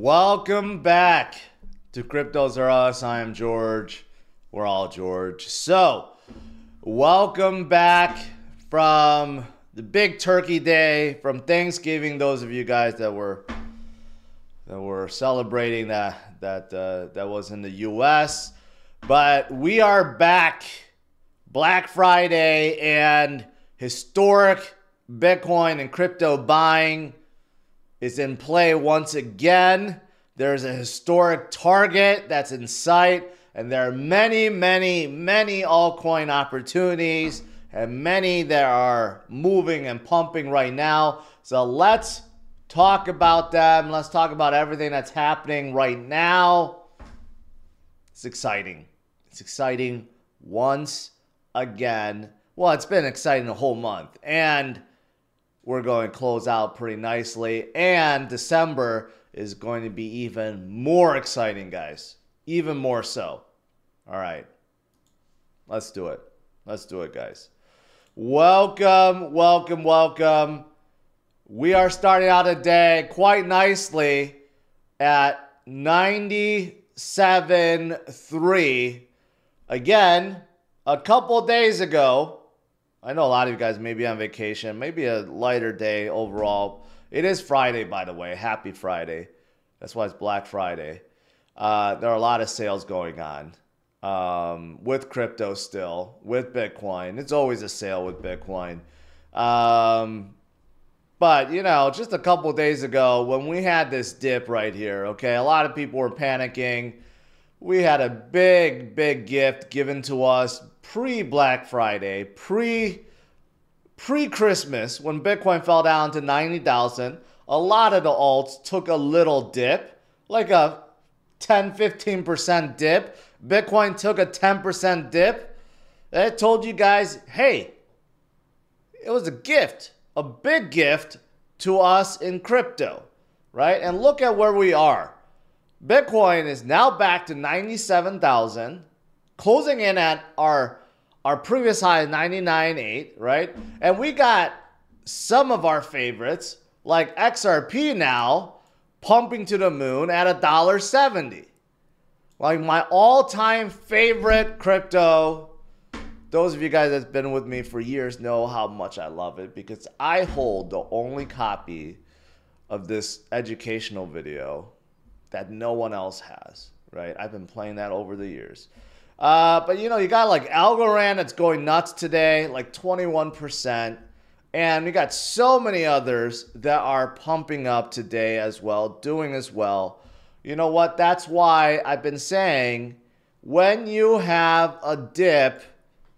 Welcome back to CryptosRUs. I am George. We're all George. So, welcome back from the big turkey day, from Thanksgiving. Those of you guys that were celebrating that was in the U.S. But we are back. Black Friday and historic Bitcoin and crypto buying is in play once again. There's a historic target that's in sight, and there are many altcoin opportunities and many that are moving and pumping right now. So let's talk about them. Let's talk about everything that's happening right now. It's exciting. It's exciting once again. Well, it's been exciting the whole month, and we're going to close out pretty nicely, and December is going to be even more exciting, guys. Even more so. All right. Let's do it. Let's do it, guys. Welcome. We are starting out a day quite nicely at 97.3. Again, a couple days ago, I know a lot of you guys may be on vacation, maybe a lighter day overall. It is Friday, by the way. Happy Friday. That's why it's Black Friday. There are a lot of sales going on with crypto still, with Bitcoin. It's always a sale with Bitcoin. But, you know, just a couple days ago when we had this dip right here, okay, a lot of people were panicking. We had a big gift given to us pre-Black Friday, pre-Christmas, when Bitcoin fell down to 90,000. A lot of the alts took a little dip, like a 10-15% dip. Bitcoin took a 10% dip. I told you guys, hey, it was a gift, a big gift to us in crypto, right? And look at where we are. Bitcoin is now back to 97,000, closing in at our previous high of 99.8, right? And we got some of our favorites, like XRP now, pumping to the moon at $1.70. Like my all-time favorite crypto. Those of you guys that's been with me for years know how much I love it, because I hold the only copy of this educational video that no one else has, right? I've been playing that over the years. But, you know, you got like Algorand that's going nuts today, like 21%. And we got so many others that are pumping up today as well, doing as well. You know what? That's why I've been saying when you have a dip,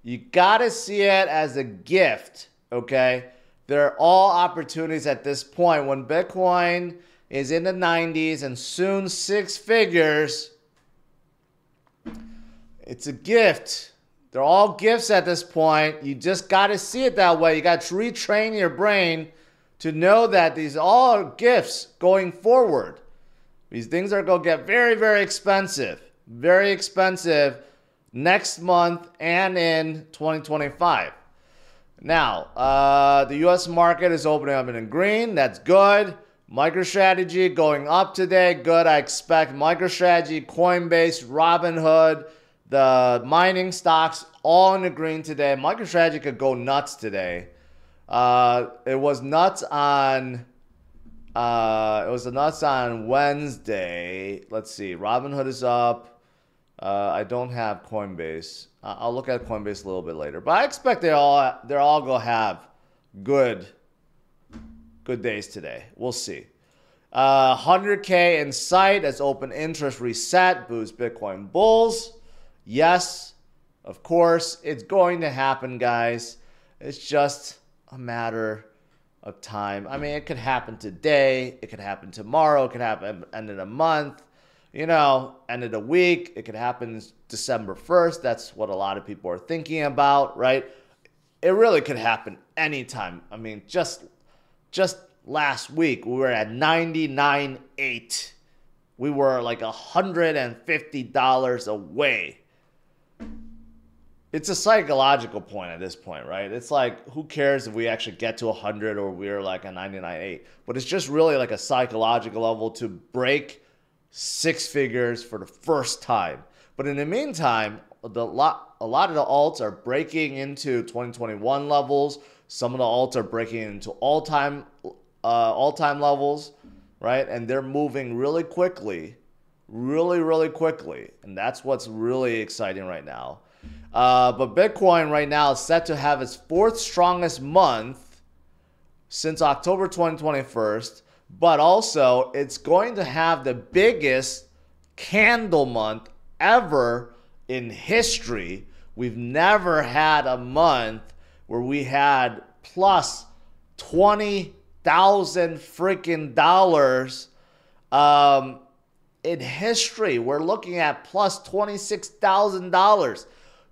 you got to see it as a gift, okay? They're all opportunities at this point. When Bitcoin is in the 90s and soon 6 figures, it's a gift. They're all gifts at this point. You just got to see it that way. You got to retrain your brain to know that these all are gifts going forward. These things are going to get very expensive. Very expensive next month and in 2025. Now, the U.S. market is opening up in green. That's good. MicroStrategy going up today. Good. I expect MicroStrategy, Coinbase, Robinhood, the mining stocks all in the green today. MicroStrategy could go nuts today. It was nuts on Wednesday. Let's see. Robinhood is up. I don't have Coinbase. I'll look at Coinbase a little bit later. But I expect they're all going to have good days today. We'll see. 100K in sight as open interest reset boosts Bitcoin bulls. Yes, of course, it's going to happen, guys. It's just a matter of time. I mean, it could happen today. It could happen tomorrow. It could happen end of the month. You know, end of the week. It could happen December 1st. That's what a lot of people are thinking about, right? It really could happen anytime. I mean, just last week, we were at 99.8. We were like $150 away. It's a psychological point at this point, right? It's like, who cares if we actually get to 100 or we're like a 99.8? But it's just really like a psychological level to break six figures for the first time. But in the meantime, a lot of the alts are breaking into 2021 levels. Some of the alts are breaking into all-time levels, right? And they're moving really quickly, really quickly. And that's what's really exciting right now. But Bitcoin right now is set to have its fourth strongest month since October 2021. But also, it's going to have the biggest candle month ever in history. We've never had a month where we had plus 20,000 freaking dollars in history. We're looking at plus $26,000.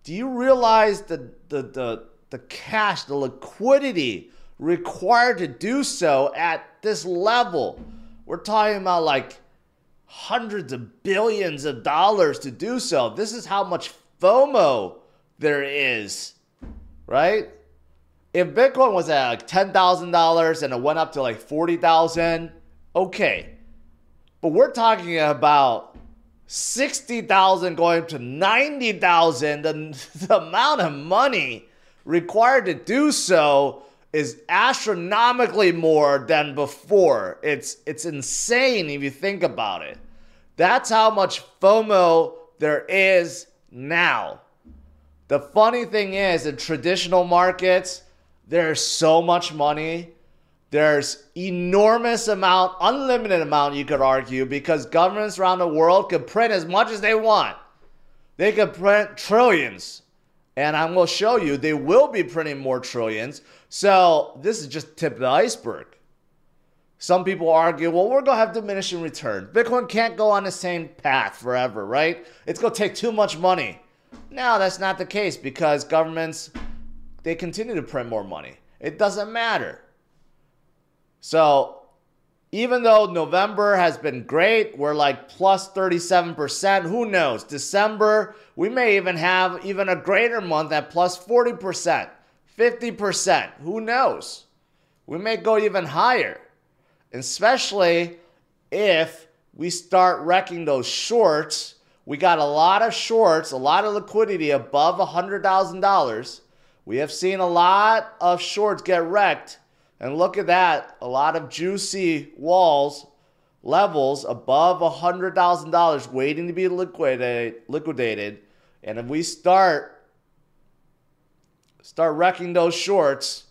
Do you realize the cash, the liquidity required to do so at this level? We're talking about like hundreds of billions of dollars to do so. This is how much FOMO there is, right? If Bitcoin was at like $10,000 and it went up to like $40,000, okay. But we're talking about 60,000 going to 90,000. The amount of money required to do so is astronomically more than before. It's insane if you think about it. That's how much FOMO there is now. The funny thing is, in traditional markets, there's so much money. There's enormous amount, unlimited amount, you could argue, because governments around the world could print as much as they want. They could print trillions. And I'm going to show you, they will be printing more trillions. So this is just the tip of the iceberg. Some people argue, well, we're going to have diminishing return. Bitcoin can't go on the same path forever, right? It's going to take too much money. No, that's not the case, because governments, they continue to print more money. It doesn't matter. So even though November has been great, we're like plus 37%. Who knows? December, we may even have even a greater month at plus 40%, 50%. Who knows? We may go even higher, especially if we start wrecking those shorts. We got a lot of shorts, a lot of liquidity above $100,000. We have seen a lot of shorts get wrecked. And look at that, a lot of juicy levels above $100,000 waiting to be liquidated. And if we start wrecking those shorts,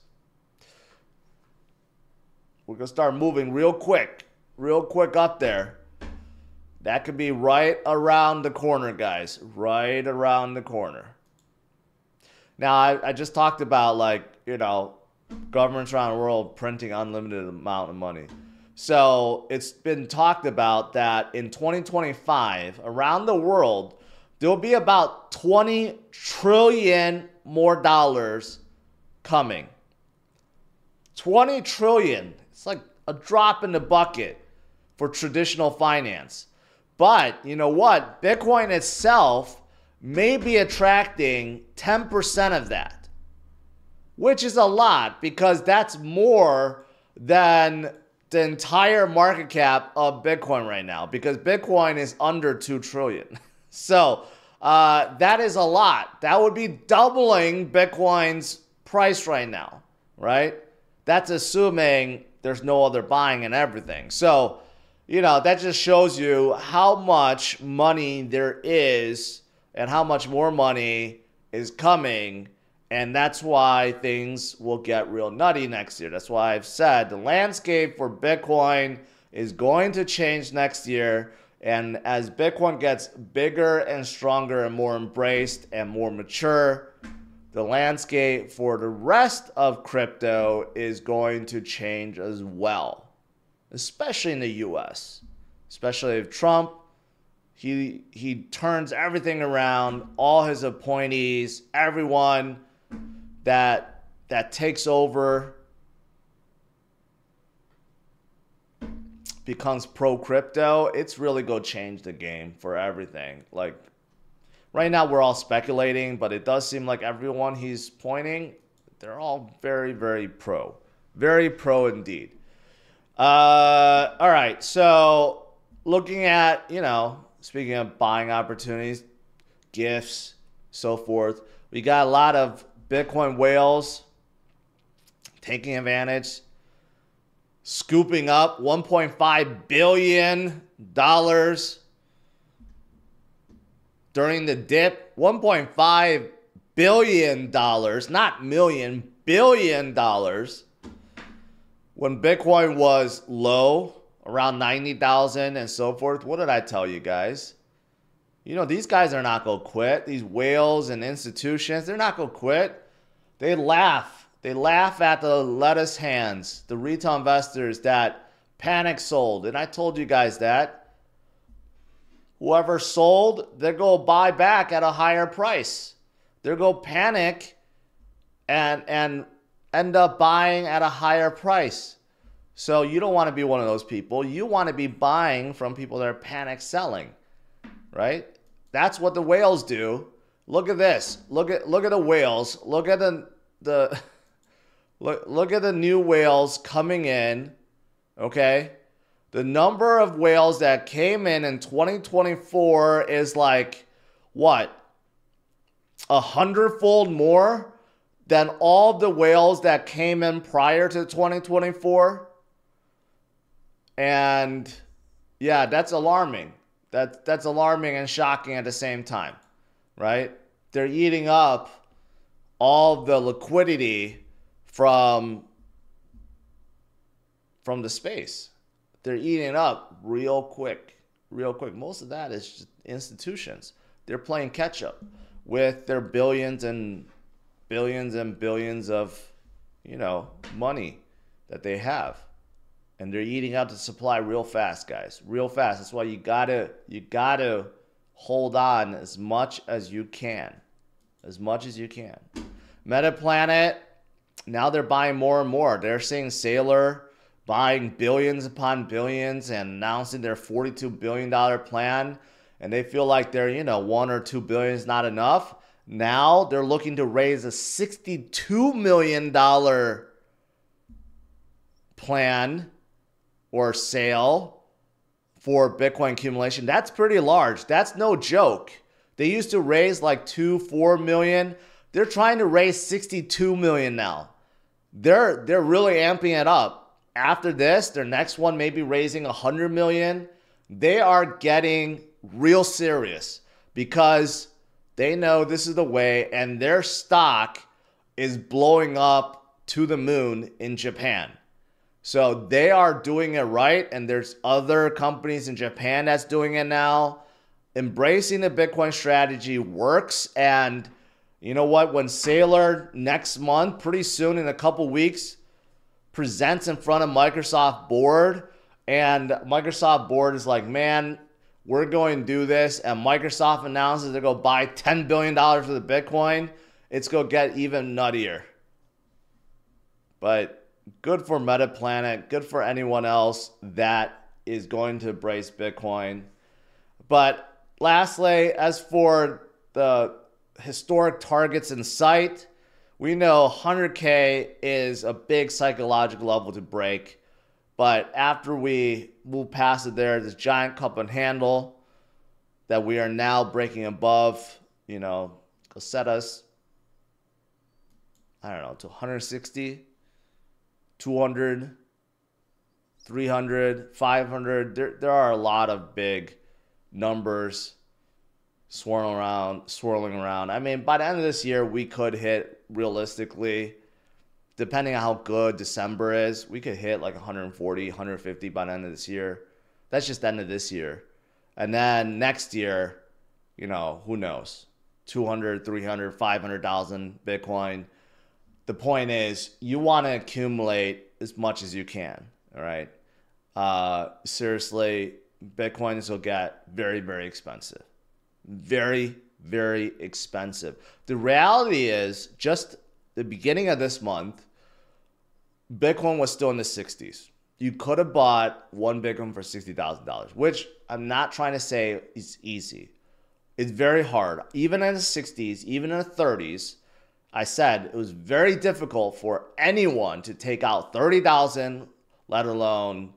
we're going to start moving real quick up there. That could be right around the corner, guys, right around the corner. Now, I just talked about, like, you know, governments around the world printing unlimited amount of money. So it's been talked about that in 2025, around the world, there'll be about 20 trillion more dollars coming. 20 trillion. It's like a drop in the bucket for traditional finance. But you know what? Bitcoin itself may be attracting 10% of that, which is a lot, because that's more than the entire market cap of Bitcoin right now, because Bitcoin is under 2 trillion. So that is a lot. That would be doubling Bitcoin's price right now, right? That's assuming there's no other buying and everything. So, you know, that just shows you how much money there is and how much more money is coming. And that's why things will get real nutty next year. That's why I've said the landscape for Bitcoin is going to change next year. And as Bitcoin gets bigger and stronger and more embraced and more mature, the landscape for the rest of crypto is going to change as well, especially in the US. Especially if Trump, he turns everything around, all his appointees, everyone that takes over becomes pro-crypto, it's really going to change the game for everything. Like, right now we're all speculating, but it does seem like everyone he's pointing, they're all very, very pro. Very pro indeed. All right, so looking at, speaking of buying opportunities, gifts, so forth, we got a lot of Bitcoin whales taking advantage, scooping up $1.5 billion during the dip. $1.5 billion, not million, $billion, when Bitcoin was low, around 90,000 and so forth. What did I tell you guys? These guys are not going to quit. These whales and institutions, they're not going to quit. They laugh. They laugh at the lettuce hands, the retail investors that panic sold. And I told you guys that. Whoever sold, they're going to buy back at a higher price. They're going to panic and end up buying at a higher price. So you don't want to be one of those people. You want to be buying from people that are panic selling, right? That's what the whales do. Look at this. Look at the whales. Look at look at the new whales coming in, okay? The number of whales that came in 2024 is like, what? 100-fold more than all the whales that came in prior to 2024. And yeah, that's alarming. That's alarming and shocking at the same time, right? They're eating up all the liquidity from the space. They're eating it up real quick. Most of that is just institutions. They're playing catch up with their billions and billions and billions of, money that they have. And they're eating up the supply real fast, guys. Real fast. That's why you gotta hold on as much as you can. As much as you can. Metaplanet, now they're buying more and more. They're seeing Sailor buying billions upon billions and announcing their $42 billion plan. And they feel like their, $1 or $2 billion is not enough. Now they're looking to raise a $62 million plan or sale for Bitcoin accumulation. That's pretty large. That's no joke. They used to raise like $4 million. They're trying to raise $62 million now. They're really amping it up. After this, their next one may be raising $100 million. They are getting real serious because they know this is the way, and their stock is blowing up to the moon in Japan. So they are doing it right, and there's other companies in Japan that's doing it now. Embracing the Bitcoin strategy works, and you know what? When Sailor next month, pretty soon in a couple weeks, presents in front of Microsoft board, and Microsoft board is like, man, we're going to do this, and Microsoft announces they're going to buy $10 billion for the Bitcoin, it's going to get even nuttier. But good for Metaplanet, good for anyone else that is going to embrace Bitcoin. But lastly, as for the historic targets in sight, we know 100K is a big psychological level to break. But after we move past it there, this giant cup and handle that we are now breaking above, will set us, to 160, 200, 300, 500. There are a lot of big numbers swirling around. I mean, by the end of this year, we could hit, realistically, depending on how good December is, we could hit like 140, 150 by the end of this year. That's just the end of this year. And then next year, who knows? 200, 300, 500,000 Bitcoin. The point is, you want to accumulate as much as you can, all right? Seriously, Bitcoins will get very, very expensive. Very, very expensive. The reality is, just the beginning of this month, Bitcoin was still in the 60s. You could have bought one Bitcoin for $60,000, which I'm not trying to say is easy. It's very hard. Even in the 60s, even in the 30s, I said it was very difficult for anyone to take out 30,000, let alone,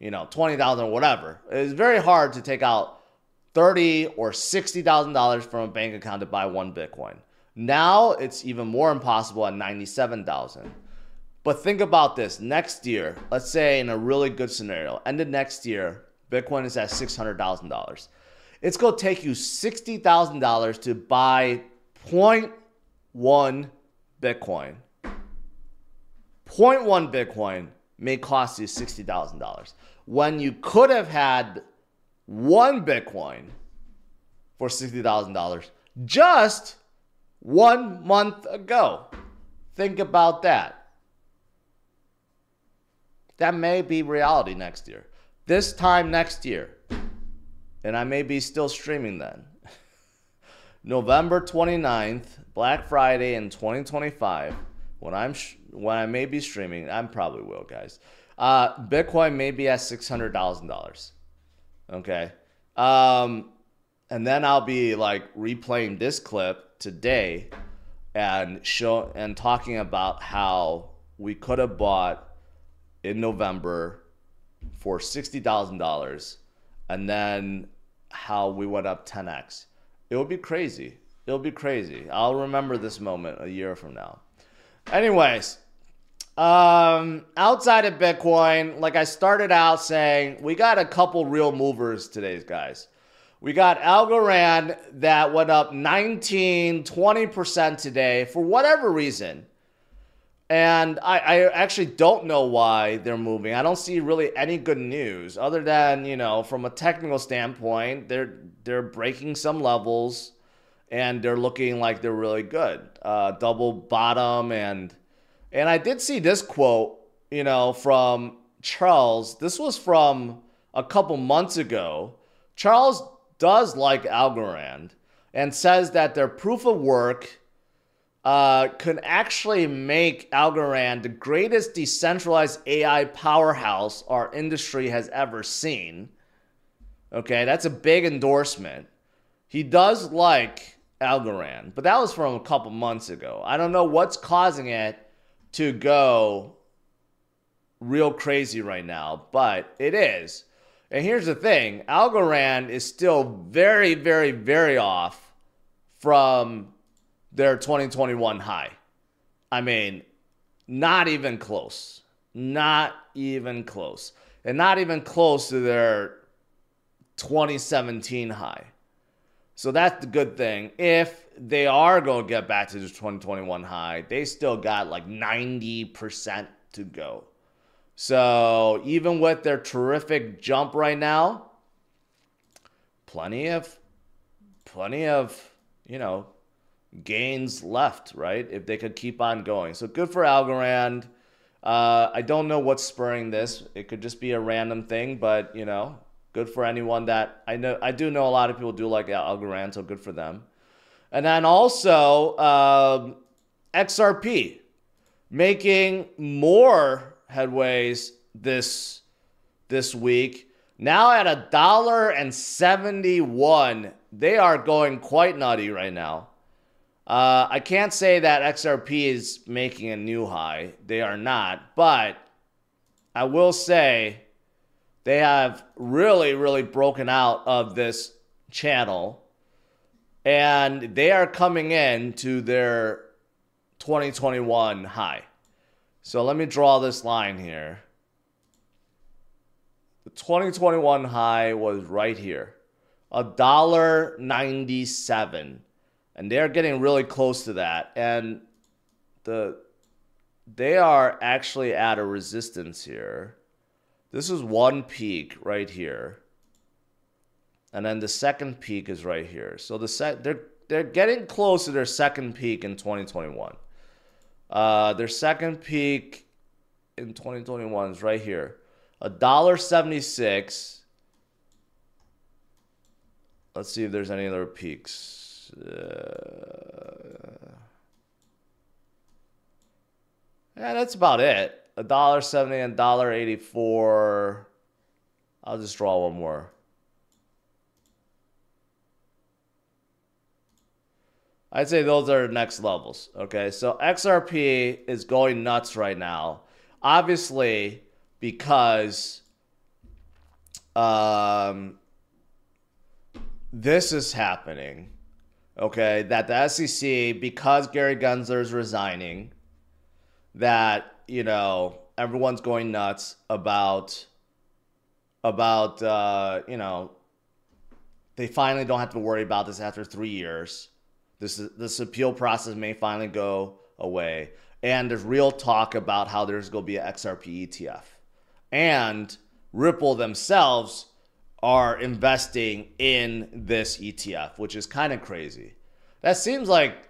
$20,000 or whatever. It's very hard to take out $30,000 or $60,000 from a bank account to buy one Bitcoin. Now it's even more impossible at $97,000. But think about this. Next year, let's say in a really good scenario, end of next year, Bitcoin is at $600,000. It's going to take you $60,000 to buy 0.1 Bitcoin. 0.1 Bitcoin may cost you $60,000 when you could have had one Bitcoin for $60,000 just 1 month ago. Think about that. That may be reality next year. This time next year. And I may be still streaming then. November 29th, Black Friday in 2025, when I may be streaming, I probably will, guys. Bitcoin may be at $600,000. Okay. And then I'll be like replaying this clip today and talking about how we could have bought in November for $60,000 and then how we went up 10x. It would be crazy. It'll be crazy. I'll remember this moment a year from now. Anyways, outside of Bitcoin, like I started out saying, we got a couple real movers today, guys. We got Algorand that went up 19-20% today for whatever reason. And I actually don't know why they're moving. I don't see really any good news other than, from a technical standpoint, they're breaking some levels and they're looking like they're really good. Double bottom and I did see this quote, from Charles. This was from a couple months ago. Charles does like Algorand and says that their proof of work could actually make Algorand the greatest decentralized AI powerhouse our industry has ever seen. Okay, that's a big endorsement. He does like Algorand, but that was from a couple months ago. I don't know what's causing it to go real crazy right now, but it is. And here's the thing. Algorand is still very, very, very off from their 2021 high. I mean, not even close. Not even close. And not even close to their 2017 high. So that's the good thing. If they are going to get back to the 2021 high, they still got like 90% to go. So even with their terrific jump right now, plenty of, gains left, right? If they could keep on going. So good for Algorand. I don't know what's spurring this. It could just be a random thing, but good for anyone that I know. I do know a lot of people do like Algorand, so good for them. And then also XRP making more headways this week. Now at $1.71, they are going quite nutty right now. I can't say that XRP is making a new high. They are not. But I will say they have really, really broken out of this channel. And they are coming in to their 2021 high. So let me draw this line here. The 2021 high was right here. $1.97. And they're getting really close to that. And they are actually at a resistance here. This is one peak right here. And then the second peak is right here. So they're getting close to their second peak in 2021. Their second peak in 2021 is right here. $1.76. Let's see if there's any other peaks. Yeah, that's about it. $1.70 and $1.84. I'll just draw one more. I'd say those are next levels. Okay, so XRP is going nuts right now. Obviously, because this is happening. Okay, that the SEC, because Gary Gensler is resigning, that, you know, everyone's going nuts about you know, they finally don't have to worry about this after 3 years. This appeal process may finally go away. And there's real talk about how there's going to be an XRP ETF. And Ripple themselves are investing in this ETF, which is kind of crazy. That seems like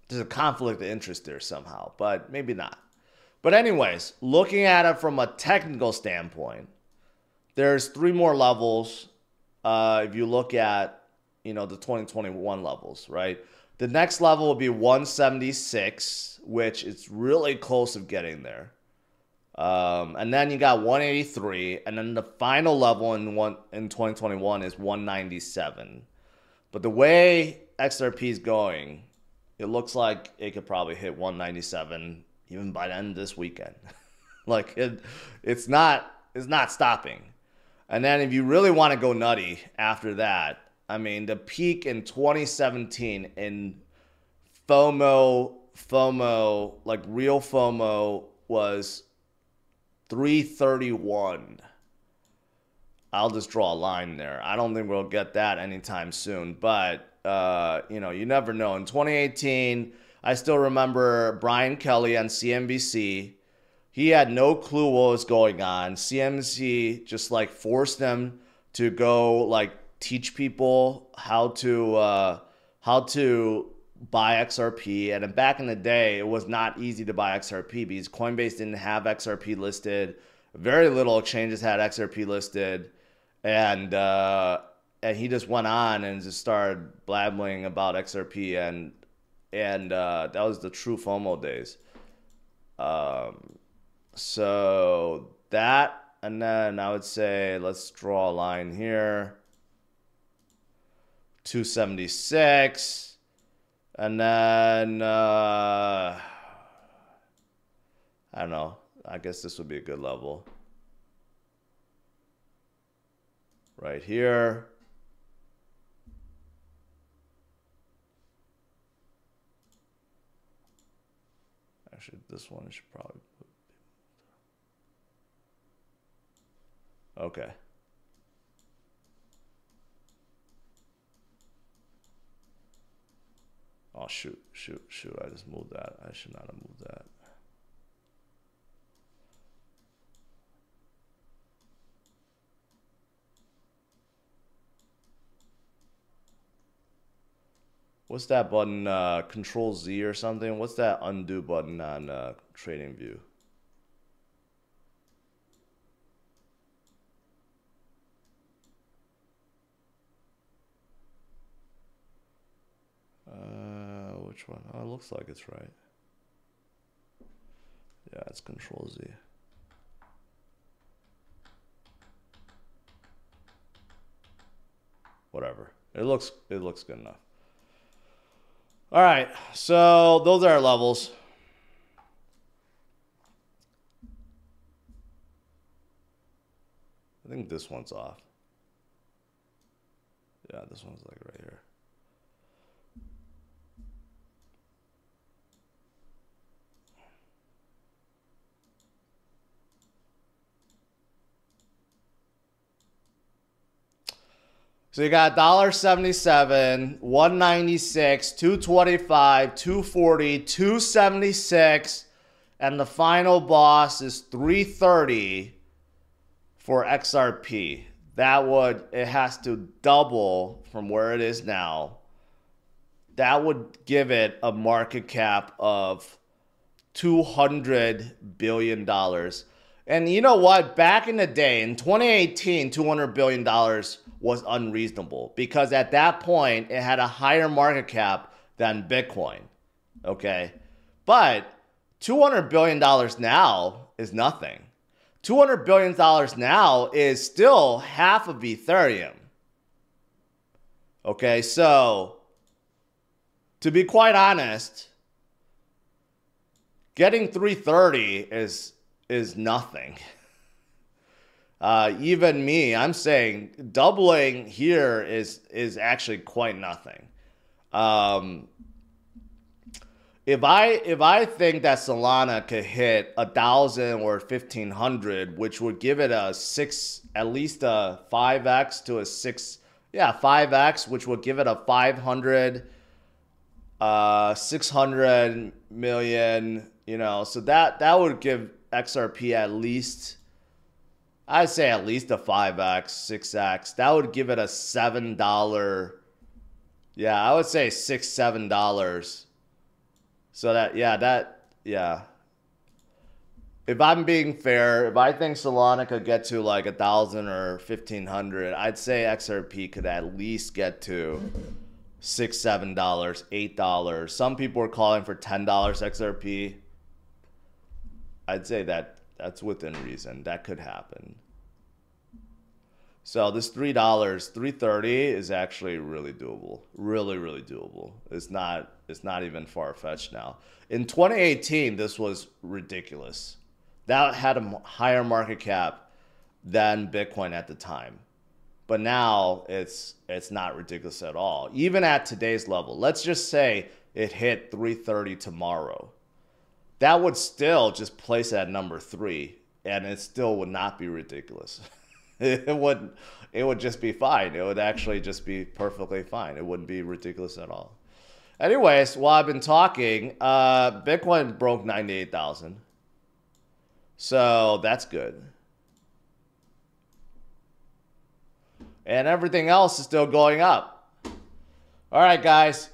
there's a conflict of interest there somehow, but maybe not. But anyways, looking at it from a technical standpoint, there's 3 more levels. If you look at, you know, the 2021 levels, right? The next level will be 176, which is really close of getting there. And then you got 183, and then the final level in 2021 is 197. But the way XRP is going, it looks like it could probably hit 197 even by the end of this weekend. Like it's not stopping. And then if you really want to go nutty after that, I mean, the peak in 2017 in FOMO, like real FOMO, was 331. I'll just draw a line there. I don't think we'll get that anytime soon, but you know, you never know. In 2018, I still remember Brian Kelly on CNBC. He had no clue what was going on. CNBC just like forced him to go like teach people how to buy XRP. And then back in the day, it was not easy to buy XRP because Coinbase didn't have XRP listed. Very little exchanges had XRP listed. And he just went on and just started blabbling about XRP, and that was the true FOMO days. So that, and then I would say let's draw a line here. 276, and then I don't know. I guess this would be a good level. Right here. Actually, this one should probably put. Okay. Oh, shoot. I just moved that. I should not have moved that. What's that button? Control Z or something? What's that undo button on Trading View? Which one? Oh, it looks like it's right. Yeah, it's Control Z. Whatever. It looks good enough. All right, so those are our levels. I think this one's off. Yeah, this one's like right here. So you got $1.77, 196, 225, 240, 276, and the final boss is 330 for XRP. It has to double from where it is now. That would give it a market cap of $200 billion. And you know what? Back in the day, in 2018, $200 billion was unreasonable because at that point, it had a higher market cap than Bitcoin. Okay? But $200 billion now is nothing. $200 billion now is still half of Ethereum. Okay? So, to be quite honest, getting 330 is nothing. Even me, I'm saying doubling here is actually quite nothing. If I think that Solana could hit 1,000 or 1,500, which would give it a at least a 5x to a 5x, which would give it a 600 million, so that would give XRP at least, I'd say at least a 5x, 6x. That would give it a $7. Yeah, I would say $6, $7. So yeah. If I'm being fair, if I think Solana could get to like 1,000 or 1,500, I'd say XRP could at least get to $6, $7, $8. Some people are calling for $10 XRP. I'd say that's within reason. That could happen. So this $3, $3.30 is actually really doable. Really, really doable. It's not even far-fetched now. In 2018, this was ridiculous. That had a higher market cap than Bitcoin at the time. But now it's not ridiculous at all. Even at today's level, let's just say it hit 330 tomorrow. That would still just place it at number 3, and it still would not be ridiculous. It would just be fine. It would actually just be perfectly fine. It wouldn't be ridiculous at all. Anyways, while I've been talking, Bitcoin broke 98,000. So that's good. And everything else is still going up. All right, guys.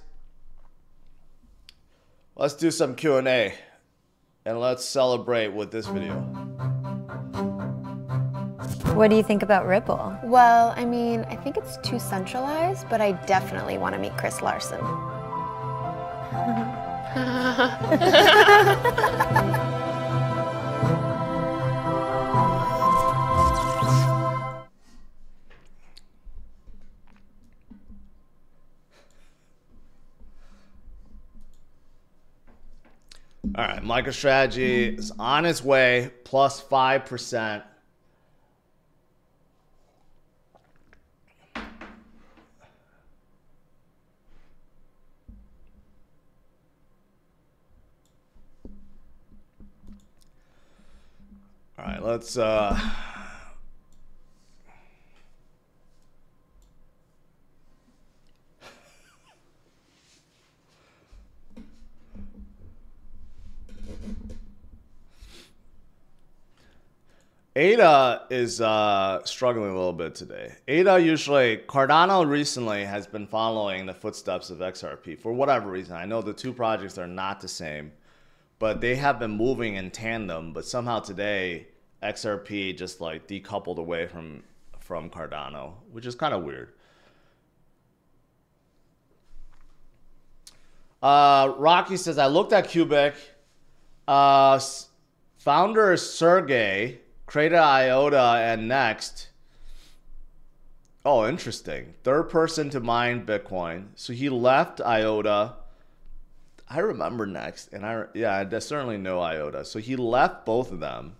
Let's do some Q&A. And let's celebrate with this video. What do you think about Ripple? Well, I mean, I think it's too centralized, but I definitely want to meet Chris Larson. All right, MicroStrategy is on its way, plus 5%. All right, let's ADA is struggling a little bit today. ADA usually, Cardano recently has been following the footsteps of XRP for whatever reason. I know the two projects are not the same, but they have been moving in tandem. But somehow today, XRP just like decoupled away from Cardano, which is kind of weird. Rocky says, I looked at Cubic. Founder Sergey created IOTA and Next. Oh, interesting. Third person to mine Bitcoin. So he left IOTA. I remember Next, and I certainly know IOTA. So he left both of them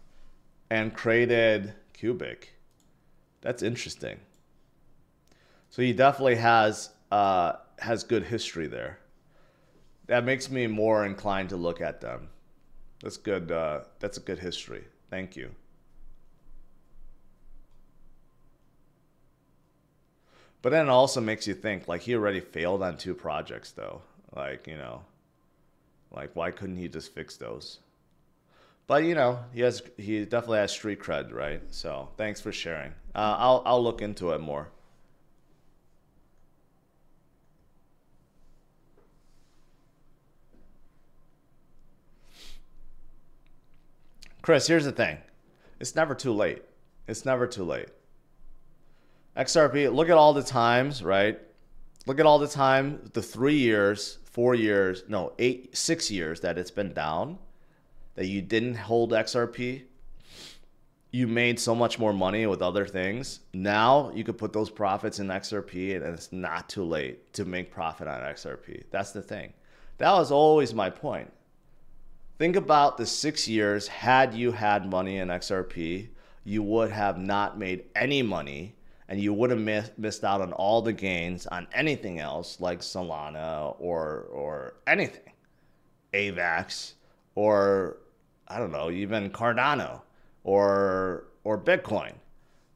and created Cubic. That's interesting. So he definitely has good history there. That makes me more inclined to look at them. That's good. That's a good history. Thank you. But then it also makes you think, like, he already failed on 2 projects, though. Like, like, why couldn't he just fix those? But, he definitely has street cred, right? So thanks for sharing. I'll look into it more. Chris, here's the thing. It's never too late. It's never too late. XRP, look at all the times, right? Look at all the time, the 3 years, 4 years, no, 6 years that it's been down, that you didn't hold XRP. You made so much more money with other things. Now you could put those profits in XRP, and it's not too late to make profit on XRP. That's the thing. That was always my point. Think about the 6 years had you had money in XRP. you would have not made any money, and you would have missed out on all the gains on anything else like Solana or anything, AVAX, or I don't know, even Cardano or Bitcoin.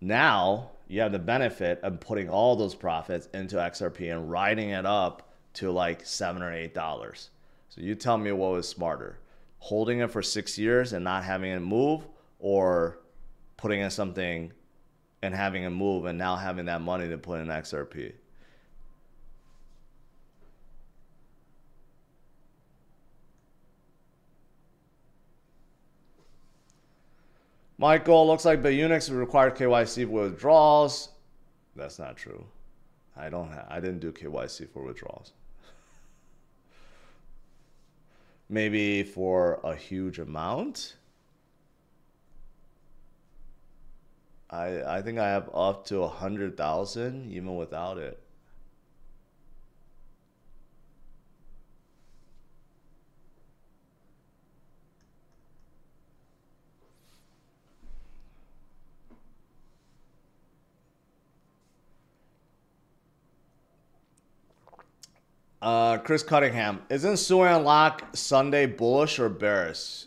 Now you have the benefit of putting all those profits into XRP and riding it up to like $7 or $8. So you tell me what was smarter, holding it for 6 years and not having it move, or putting in something and having it move and now having that money to put in XRP. Michael, looks like the Unix required KYC for withdrawals. That's not true. I didn't do KYC for withdrawals. Maybe for a huge amount. I think I have up to 100,000 even without it. Chris Cunningham, isn't Sui Unlock Sunday bullish or bearish?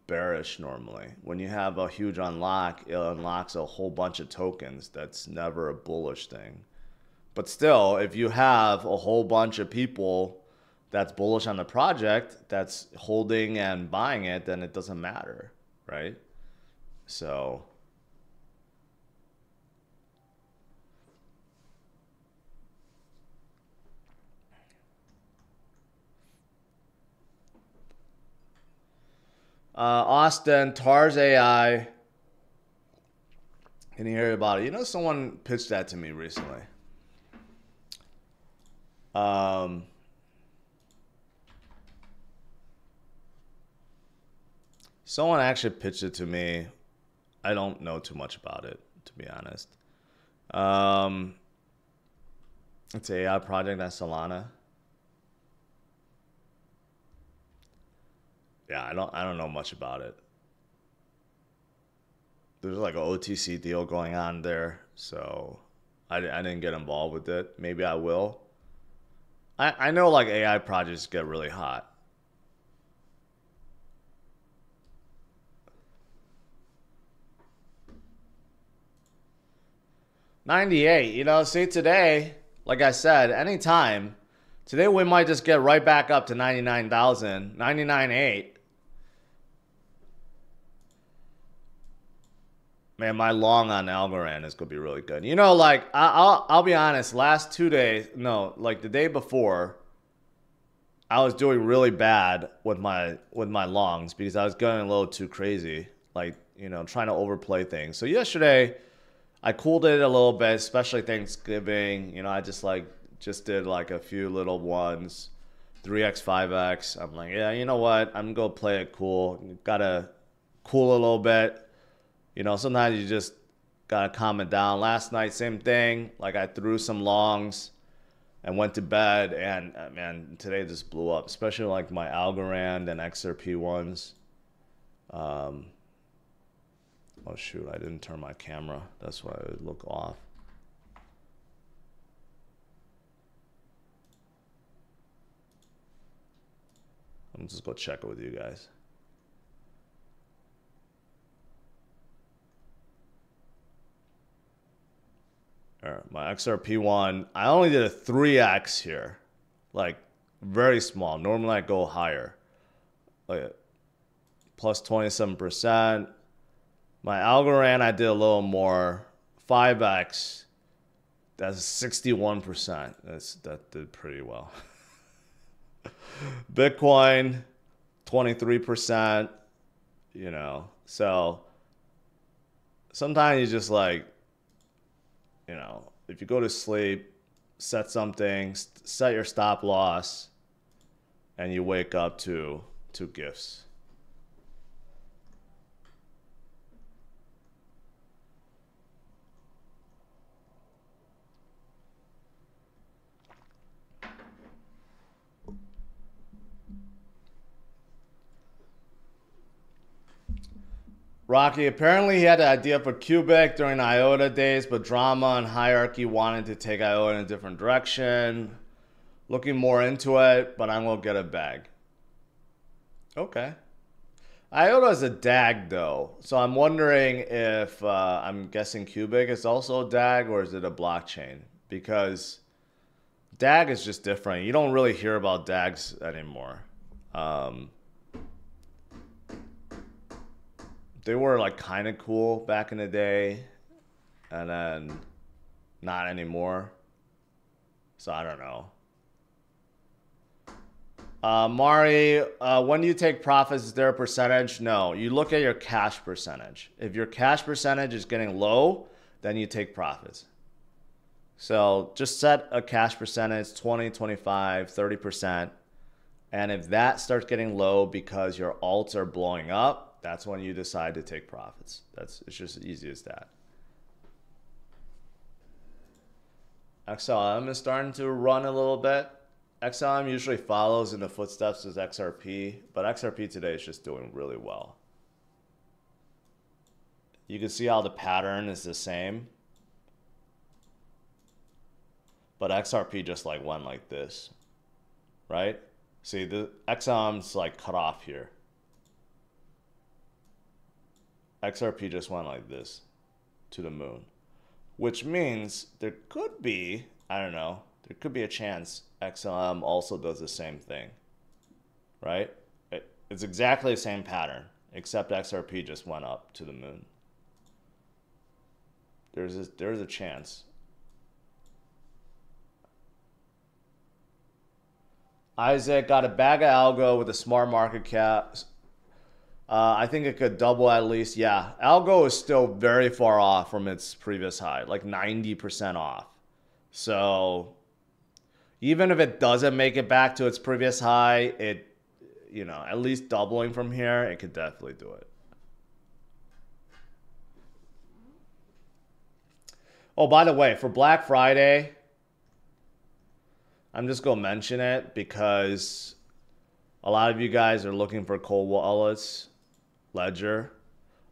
Bearish normally. When you have a huge unlock, it unlocks a whole bunch of tokens. That's never a bullish thing. But still, if you have a whole bunch of people that's bullish on the project, that's holding and buying it, then it doesn't matter, right? So Austin, TARS AI. Can you hear about it? You know, someone pitched that to me recently. Someone actually pitched it to me. I don't know too much about it, to be honest. It's an AI project at Solana. Yeah, I don't know much about it. There's like an OTC deal going on there, so I didn't get involved with it. Maybe I will. I know like AI projects get really hot. $98, you know, see today, like I said, anytime. Today we might just get right back up to 99,000, 99.8. Man, my long on Algorand is gonna be really good. You know, like I'll be honest. Last 2 days, no, like the day before, I was doing really bad with my longs because I was going a little too crazy, like, you know, trying to overplay things. So yesterday, I cooled it a little bit, especially Thanksgiving. You know, I just did like a few little ones, 3x, 5x. I'm like, yeah, you know what? I'm gonna play it cool. Gotta cool a little bit. You know, sometimes you just gotta calm it down. Last night, same thing. Like I threw some longs and went to bed, and man, today just blew up. Especially like my Algorand and XRP ones. Oh shoot, I didn't turn my camera. That's why it would look off. I'm just gonna check it with you guys. All right, my XRP one, I only did a 3x here, like very small. Normally I go higher, like plus 27%. My Algorand, I did a little more, 5x. That's 61%. That did pretty well. Bitcoin, 23%. You know, so sometimes you just like, you know, if you go to sleep, set something, set your stop loss, and you wake up to gifts. Rocky, apparently he had the idea for Cubic during the IOTA days, but drama and hierarchy wanted to take IOTA in a different direction. Looking more into it, but I'm going to get a bag. Okay. IOTA is a DAG though, so I'm wondering if, I'm guessing Cubic is also a DAG or is it a blockchain? Because DAG is just different. You don't really hear about DAGs anymore. They were like kind of cool back in the day, and then not anymore. So I don't know. Mari, when you take profits, is there a percentage? No, you look at your cash percentage. If your cash percentage is getting low, then you take profits. So just set a cash percentage, 20, 25, 30%. And if that starts getting low because your alts are blowing up, that's when you decide to take profits. It's just as easy as that. XLM is starting to run a little bit. XLM usually follows in the footsteps as XRP, but XRP today is just doing really well. You can see how the pattern is the same, but XRP just like went like this, right? See, the XLM's like cut off here. XRP just went like this to the moon, which means there could be, I don't know, there could be a chance XLM also does the same thing, right? It's exactly the same pattern, except XRP just went up to the moon. There's a chance. Isaac got a bag of algo with a smart market cap. I think it could double at least. Yeah, algo is still very far off from its previous high, like 90% off. So even if it doesn't make it back to its previous high, at least doubling from here, it could definitely do it. Oh, by the way, for Black Friday, I'm just going to mention it because a lot of you guys are looking for cold wallets. Ledger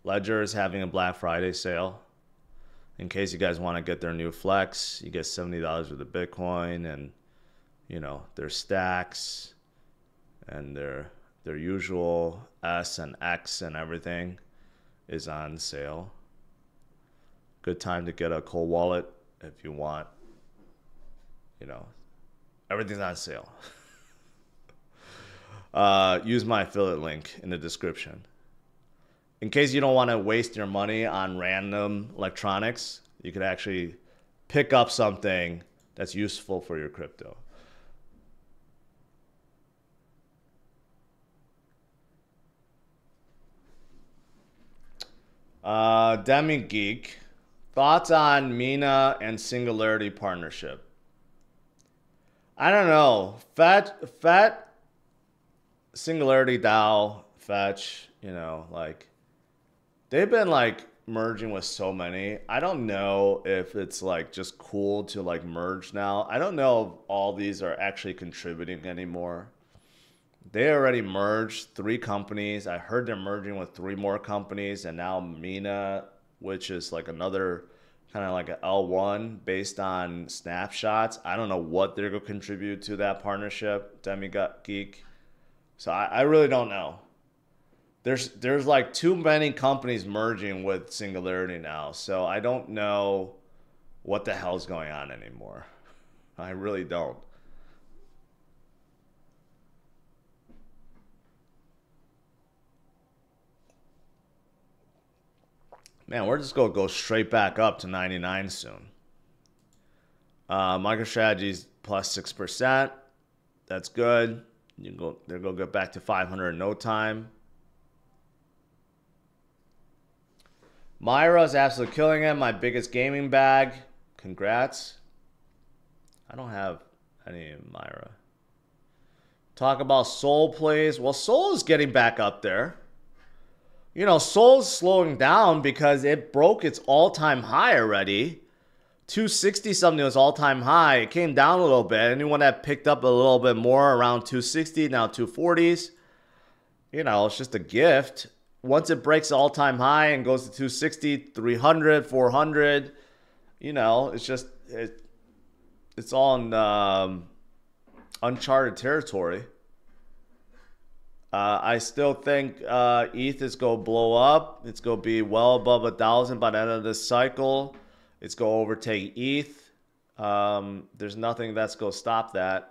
is having a Black Friday sale. In case you guys want to get their new Flex, you get $70 with the Bitcoin, and their stacks and their usual S and X and everything is on sale. Good time to get a cold wallet if you want. Everything's on sale. Use my affiliate link in the description. In case you don't want to waste your money on random electronics, you could actually pick up something that's useful for your crypto. Demi Geek, thoughts on Mina and Singularity partnership? I don't know. Fetch, Singularity DAO, Fetch, they've been merging with so many. I don't know if it's just cool to merge now. I don't know if all these are actually contributing anymore. They already merged 3 companies. I heard they're merging with 3 more companies, and now Mina, which is another kind of an L1 based on snapshots. I don't know what they're going to contribute to that partnership, Geek. So I really don't know. There's too many companies merging with Singularity now, so I don't know what the hell's going on anymore. I really don't. Man, we're just going to go straight back up to 99 soon. MicroStrategy's plus 6%. That's good. They're going to get back to 500 in no time. Myra's absolutely killing it. My biggest gaming bag. Congrats. I don't have any Myra. Talk about Sol, please. Well, Sol is getting back up there. Sol's slowing down because it broke its all-time high already. 260 something was all-time high. It came down a little bit. Anyone that picked up a little bit more around 260, now 240s. It's just a gift. once it breaks the all-time high and goes to 260, 300, 400, you know, it's just it's all in uncharted territory. I still think ETH is going to blow up. It's going to be well above 1,000 by the end of this cycle. It's going to overtake ETH. There's nothing that's going to stop that.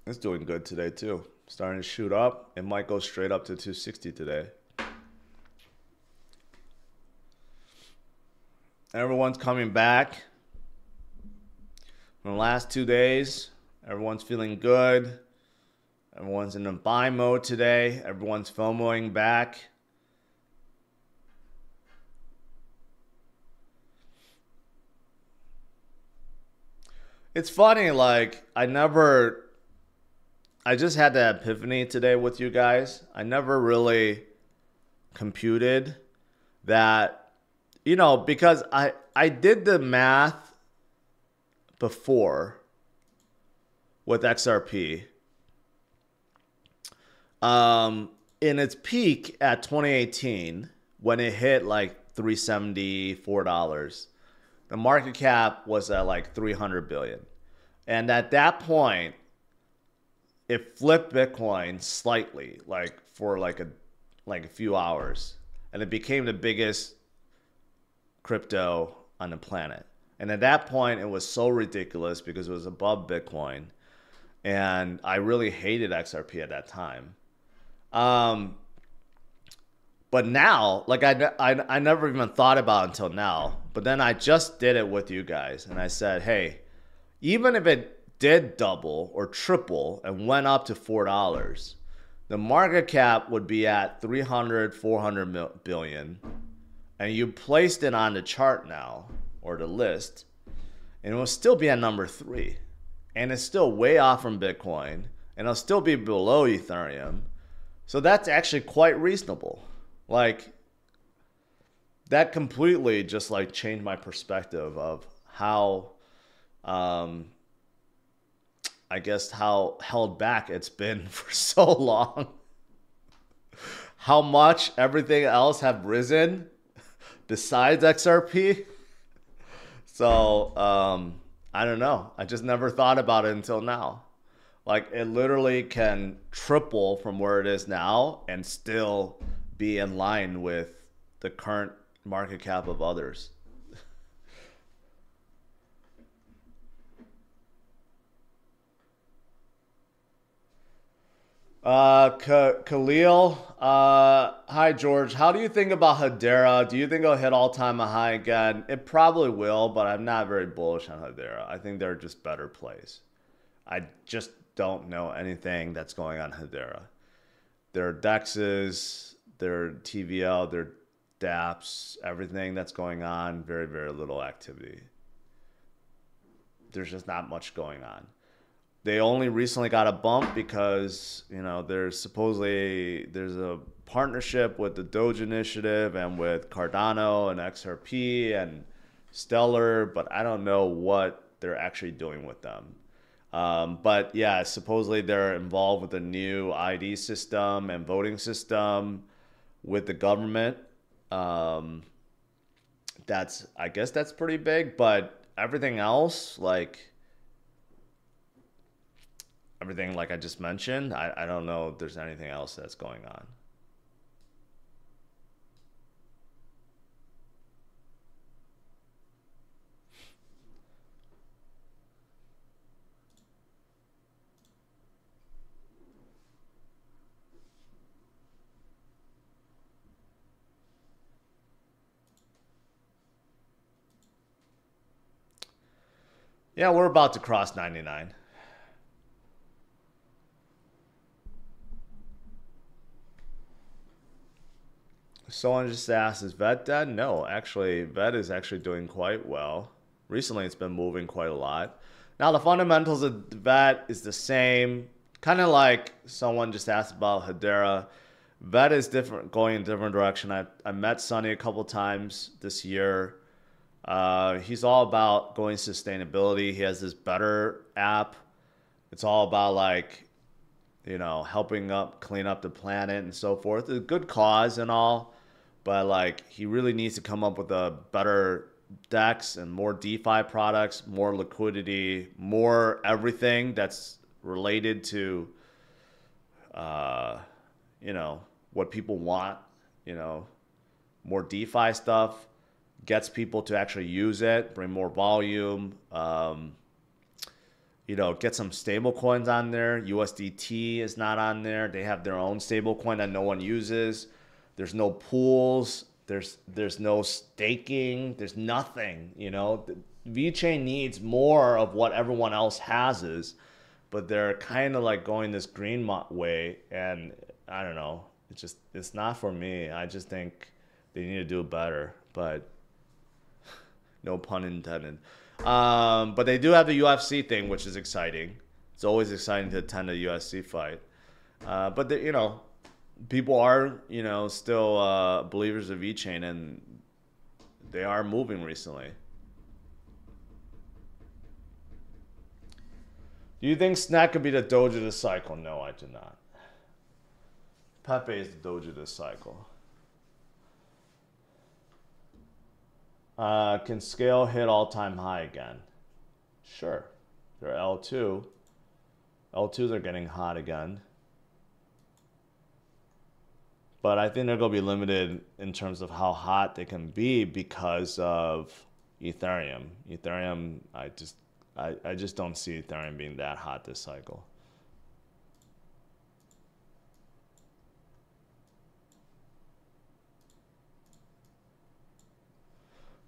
It's doing good today too. Starting to shoot up. It might go straight up to 260 today. Everyone's coming back from the last 2 days. Everyone's feeling good. Everyone's in a buy mode today. Everyone's FOMOing back. It's funny, like, I just had that epiphany today with you guys. I never really computed that, you know, because I did the math before with XRP. In its peak at 2018, when it hit like $374, the market cap was at like 300 billion. And at that point, it flipped Bitcoin slightly, like for like a few hours, and it became the biggest crypto on the planet. And at that point, it was so ridiculous because it was above Bitcoin, and I really hated XRP at that time. But now, like I never even thought about it until now. But then I just did it with you guys, and I said, hey, even if it did double or triple and went up to $4, the market cap would be at 300, 400 billion. And you placed it on the chart now, or the list, and it will still be at number 3. And it's still way off from Bitcoin, and it'll still be below Ethereum. So that's actually quite reasonable. Like, that completely just like changed my perspective of how, I guess how held back it's been for so long. How much everything else have risen besides XRP. So, I don't know. I just never thought about it until now. Like, it literally can triple from where it is now and still be in line with the current market cap of others. Khalil, hi George. How do you think about Hedera? Do you think it'll hit all-time high again? It probably will, but I'm not very bullish on Hedera. I think they're just better plays. I just don't know anything that's going on Hedera. Their DEXs, their TVL, their DApps, everything that's going on, very, very little activity. There's just not much going on. They only recently got a bump because, you know, there's a partnership with the Doge Initiative and with Cardano and XRP and Stellar, but I don't know what they're actually doing with them. But yeah, supposedly they're involved with the new ID system and voting system with the government. I guess that's pretty big, but everything else, like everything like I just mentioned, I don't know if there's anything else that's going on. Yeah, we're about to cross 99. Someone just asked, is Vet dead? No, actually, Vet is actually doing quite well. Recently, it's been moving quite a lot. Now, the fundamentals of the VET is the same. Kind of like someone just asked about Hedera. VET is different, going in a different direction. I met Sonny a couple times this year. He's all about going sustainability. He has this Better app. It's all about like, you know, helping up clean up the planet and so forth. It's a good cause and all, but like he really needs to come up with a better DEX and more DeFi products, more liquidity, more everything that's related to, you know, what people want, you know, more DeFi stuff, gets people to actually use it, bring more volume, you know, get some stable coins on there. USDT is not on there. They have their own stable coin that no one uses. There's no pools. There's no staking. There's nothing, you know. VeChain needs more of what everyone else has, but they're kind of like going this green way, and I don't know. It's not for me. I just think they need to do better, but no pun intended. But they do have the UFC thing, which is exciting. It's always exciting to attend a UFC fight. But you know, people are, you know, still believers of VeChain, and they are moving recently. Do you think Snack could be the Doge of the cycle? No, I do not. Pepe is the Doge of this cycle. Can scale hit all-time high again? Sure. They're L2. L2s are getting hot again. But I think they're going to be limited in terms of how hot they can be because of Ethereum. Ethereum, I just don't see Ethereum being that hot this cycle.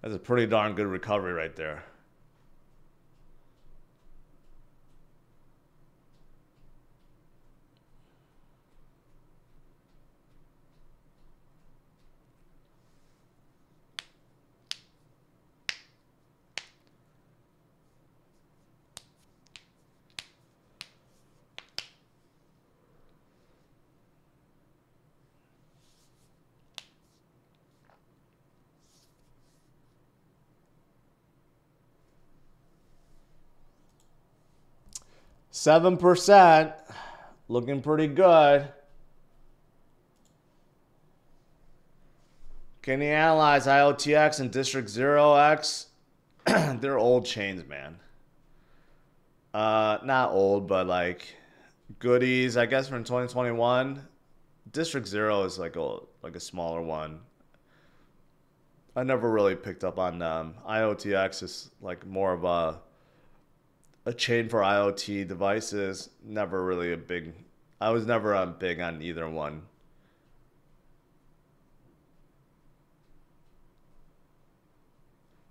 That's a pretty darn good recovery right there. %, looking pretty good. Can you analyze IOTX and District 0x? They're old chains, man. Not old, but like goodies, I guess, from 2021. District 0 is like a smaller one. I never really picked up on them. IOTX is like more of a chain for IoT devices. Never really a big. I was never big on either one.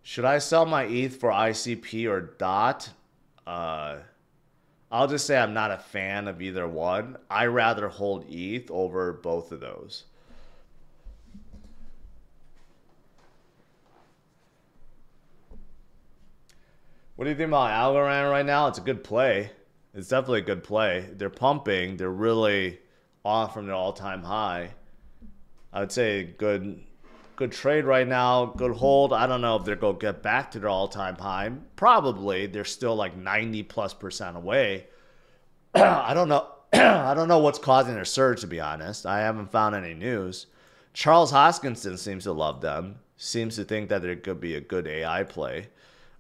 Should I sell my ETH for ICP or DOT? I'll just say I'm not a fan of either one. I rather hold ETH over both of those. What do you think about Algorand right now? It's a good play. It's definitely a good play. They're pumping. They're really off from their all-time high. I would say good trade right now. Good hold. I don't know if they're going to get back to their all-time high. Probably. They're still like 90+% away. I don't know. I don't know what's causing their surge, to be honest. I haven't found any news. Charles Hoskinson seems to love them. Seems to think that there could be a good AI play.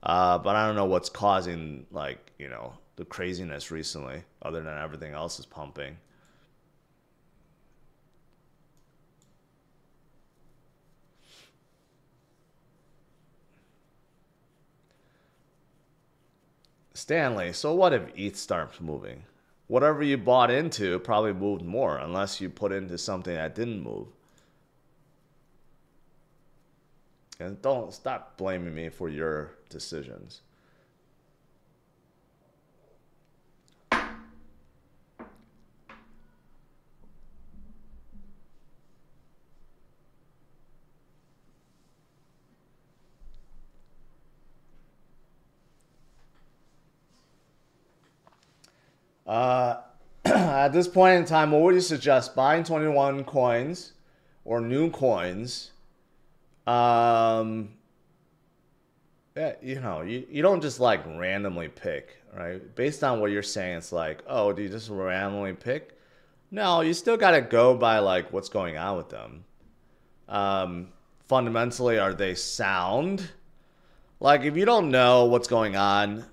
But I don't know what's causing, like, you know, the craziness recently, other than everything else is pumping. Stanley, so what if ETH starts moving? Whatever you bought into probably moved more, unless you put into something that didn't move. And don't stop blaming me for your decisions. At this point in time, what would you suggest? Buying 21 coins or new coins? Yeah, you don't just like randomly pick, right? Based on what you're saying, it's like, oh, do you just randomly pick? No, you still got to go by like what's going on with them. Fundamentally, are they sound? Like, if you don't know what's going on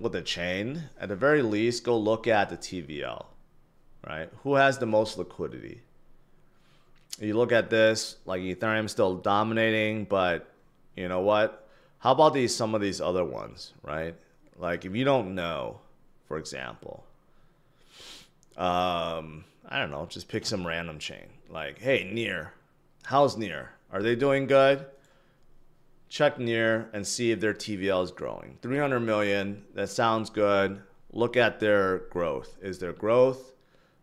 with the chain, at the very least, go look at the TVL, right? Who has the most liquidity? You look at this, like Ethereum still dominating, but you know what? How about some of these other ones, right? Like, if you don't know, for example, I don't know, just pick some random chain. Like, hey, Near, how's Near? Are they doing good? Check Near and see if their TVL is growing. 300 million, that sounds good. Look at their growth. Is their growth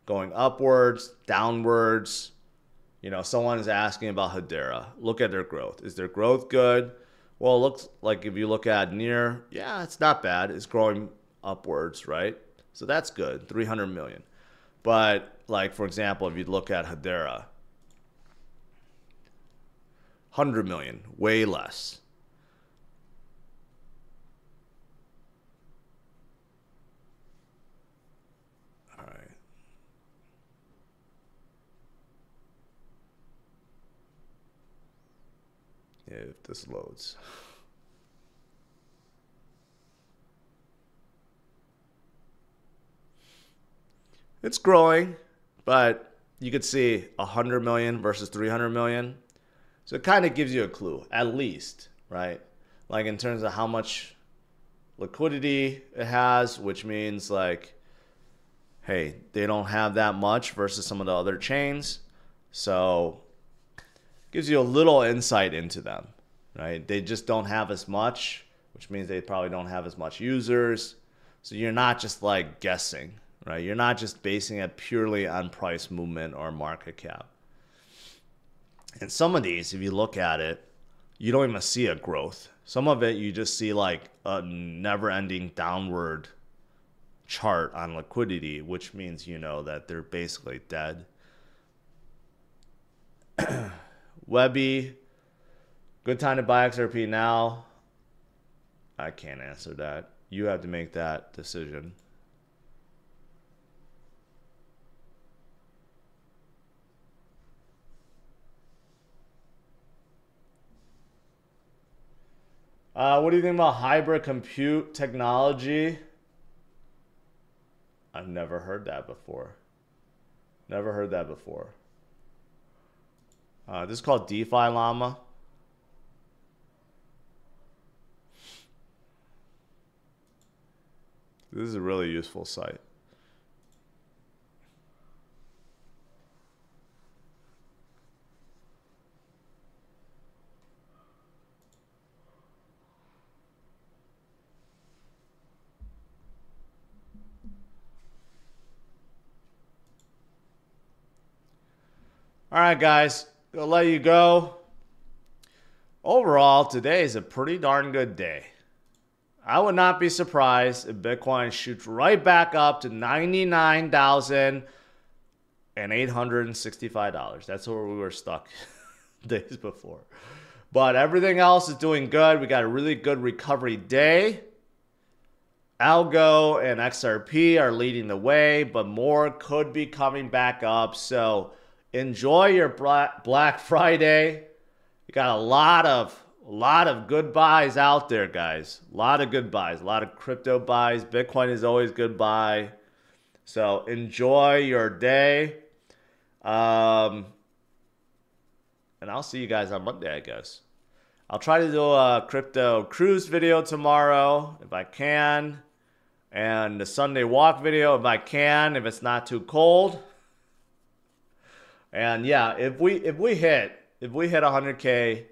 going upwards, downwards? Someone is asking about Hedera. Look at their growth. Is their growth good? Well, it looks like if you look at Near, yeah, it's not bad. It's growing upwards, right? So that's good, 300 million. But, like, for example, if you look at Hedera, 100 million, way less. All right. Yeah, if this loads. It's growing, but you could see 100 million versus 300 million. So it kind of gives you a clue, at least, right? Like, in terms of how much liquidity it has, which means like, hey, they don't have that much versus some of the other chains. So gives you a little insight into them, right? They just don't have as much, which means they probably don't have as much users. So you're not just like guessing, right? You're not just basing it purely on price movement or market cap. And some of these, if you look at it, you don't even see a growth. Some of it, you just see like a never-ending downward chart on liquidity, which means that they're basically dead. Webby, good time to buy XRP now? I can't answer that. You have to make that decision. What do you think about hybrid compute technology? I've never heard that before. Never heard that before. This is called DeFi Llama. This is a really useful site. All right, guys, I'll let you go. Overall, today is a pretty darn good day. I would not be surprised if Bitcoin shoots right back up to $99,865. That's where we were stuck days before. But everything else is doing good. We got a really good recovery day. Algo and XRP are leading the way, but more could be coming back up. So enjoy your Black Friday. You got a lot of good buys out there, guys. A lot of good buys, a lot of crypto buys. Bitcoin is always good buy. So enjoy your day. And I'll see you guys on Monday, I guess. I'll try to do a crypto cruise video tomorrow if I can. And the Sunday walk video if I can, if it's not too cold. And yeah, if we hit 100K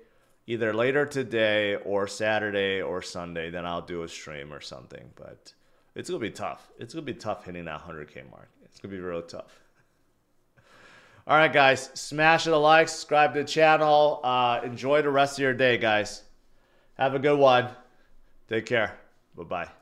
either later today or Saturday or Sunday, then I'll do a stream or something. But it's gonna be tough. It's gonna be tough hitting that 100K mark. It's gonna be real tough. All right, guys, smash it a like, subscribe to the channel. Enjoy the rest of your day, guys. Have a good one. Take care. Bye-bye.